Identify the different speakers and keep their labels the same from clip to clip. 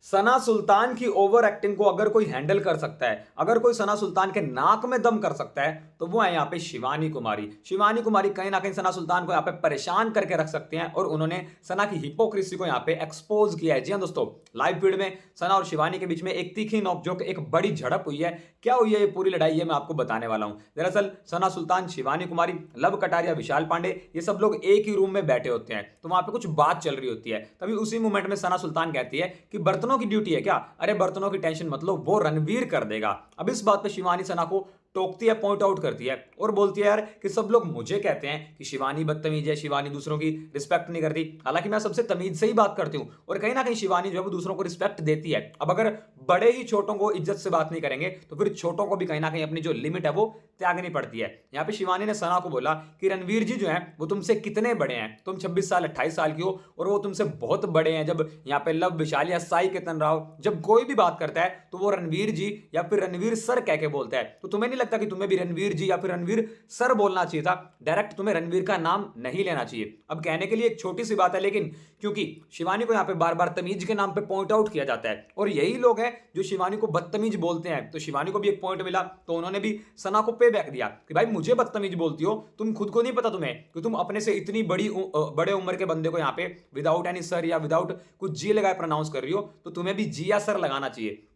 Speaker 1: सना सुल्तान की over acting को अगर कोई हैंडल कर सकता है, अगर कोई सना सुल्तान के नाक में दम कर सकता है, तो वो है यहाँ पे शिवानी कुमारी। शिवानी कुमारी कहीं ना कहीं सना सुल्तान को यहाँ पे परेशान करके रख सकते हैं और उन्होंने सना की हिपोक्रेसी को यहाँ पे एक्सपोज किया है। जी हाँ दोस्तों, लाइव फीड में सना और शिवानी के बीच में एक तीखी नोकझोंक, एक बड़ी झड़प हुई है। क्या हुई है ये पूरी लड़ाई, ये मैं आपको बताने वाला हूं। दरअसल सना सुल्तान, शिवानी कुमारी, लव कटारिया, विशाल पांडे, ये सब लोग एक ही रूम में बैठे होते हैं, तो वहां पे कुछ बात चल रही होती है। तभी उसी मोमेंट में सना सुल्तान कहती है कि बर्तनों की ड्यूटी है क्या? अरे बर्तनों की टेंशन मत लो, वो रणवीर कर देगा। अब इस बात पे शिवानी सना को टोकती है, पॉइंट आउट करती है और बोलती है यार कि सब लोग मुझे कहते हैं कि शिवानी बदतमीज है, शिवानी दूसरों की रिस्पेक्ट नहीं करती। हालांकि मैं सबसे तमीज से ही बात करती हूं और कहीं ना कहीं शिवानी जो है वो दूसरों को रिस्पेक्ट देती है। अब अगर बड़े ही छोटों को इज्जत से बात नहीं करेंगे तो फिर छोटों को भी कहीं ना कहीं अपनी जो लिमिट है वो त्यागनी पड़ती है। यहाँ पे शिवानी ने सना को बोला कि रणवीर जी जो है वो तुमसे कितने बड़े हैं, तुम 26 साल 28 साल की हो और वो तुमसे बहुत बड़े हैं। जब यहाँ पे लव, विशाल या साई केतन राव जब कोई भी बात करता है तो वो रणवीर जी या फिर रणवीर सर कह के बोलता है। तो तुम्हें नहीं लगता कि तुम्हें भी रणवीर जी या फिर रणवीर सर बोलना चाहिए था? डायरेक्ट तुम्हें रणवीर का नाम नहीं लेना चाहिए। अब कहने के लिए एक छोटी सी बात है, लेकिन क्योंकि शिवानी को यहाँ पे बार बार तमीज के नाम पे पॉइंट आउट किया जाता है और यही लोग हैं जो शिवानी को बदतमीज बोलते हैं, तो शिवानी को भी एक पॉइंट मिला, तो उन्होंने भी सना को पे बैक दिया कि भाई मुझे बदतमीज बोलती हो, तुम खुद को नहीं पता तुम्हें कि तुम अपने से इतनी बड़े उम्र के बंदे को यहाँ पे विदाउट एनी सर या विदाउट कुछ जी लगाए प्रोनाउंस कर रही हो, तो तुम्हें भी जी या सर लगाना चाहिए।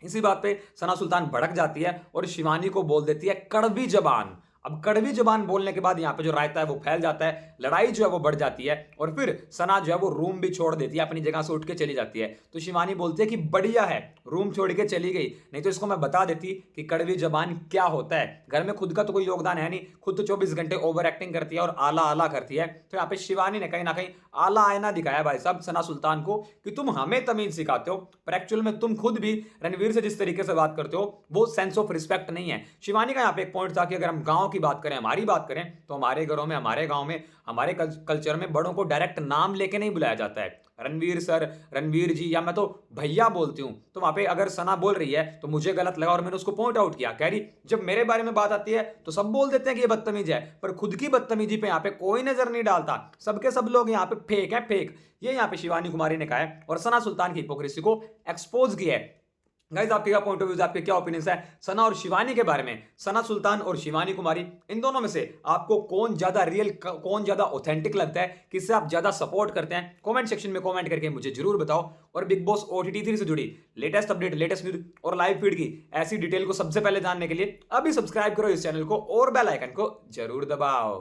Speaker 1: इसी बात पे सना सुल्तान भड़क जाती है और शिवानी को बोल देती है कड़वी जबान। अब कड़वी जबान बोलने के बाद यहाँ पे जो रायता है वो फैल जाता है, लड़ाई जो है वो बढ़ जाती है और फिर सना जो है वो रूम भी छोड़ देती है, अपनी जगह से उठ के चली जाती है। तो शिवानी बोलती है कि बढ़िया है रूम छोड़ के चली गई, नहीं तो इसको मैं बता देती कि कड़वी जबान क्या होता है। घर में खुद का तो कोई योगदान है नहीं, खुद तो 24 घंटे ओवर एक्टिंग करती है और आला आला करती है। तो यहाँ पे शिवानी ने कहीं ना कहीं आला आयना दिखाया भाई साहब सना सुल्तान को कि तुम हमें तमीज सिखाते हो, पर एक्चुअल में तुम खुद भी रणवीर से जिस तरीके से बात करते हो वो सेंस ऑफ रिस्पेक्ट नहीं है। शिवानी का यहाँ पे एक पॉइंट था कि अगर हम गांव की बात करें, हमारी बात करें, तो हमारे घरों में, हमारे गांव में, हमारे कल्चर में बड़ों को डायरेक्ट नाम लेके नहीं बुलाया जाता है। रणवीर सर, रणवीर जी या मैं तो भैया बोलती हूं। तो वहां पे अगर सना बोल रही है तो मुझे गलत लगा और मैंने उसको पॉइंट आउट किया। कह रही जब मेरे बारे में बात आती है तो सब बोल देते हैं कि ये बदतमीज है, पर खुद की बदतमीजी पे यहाँ पे कोई नजर नहीं डालता। सबके सब लोग यहाँ पे फेक है, फेक। ये यहाँ पे शिवानी कुमारी ने कहा है और सना सुल्तान की हिपोक्रेसी को एक्सपोज किया है। गाइस आपके क्या पॉइंट ऑफ व्यू, आपके क्या ओपिनियंस है सना और शिवानी के बारे में? सना सुल्तान और शिवानी कुमारी, इन दोनों में से आपको कौन ज्यादा रियल, कौन ज्यादा ऑथेंटिक लगता है, किससे आप ज्यादा सपोर्ट करते हैं? कमेंट सेक्शन में कमेंट करके मुझे जरूर बताओ। और बिग बॉस OTT 3 से जुड़ी लेटेस्ट अपडेट, लेटेस्ट न्यूज और लाइव फीड की ऐसी डिटेल को सबसे पहले जानने के लिए अभी सब्सक्राइब करो इस चैनल को और बेल आइकन को जरूर दबाओ।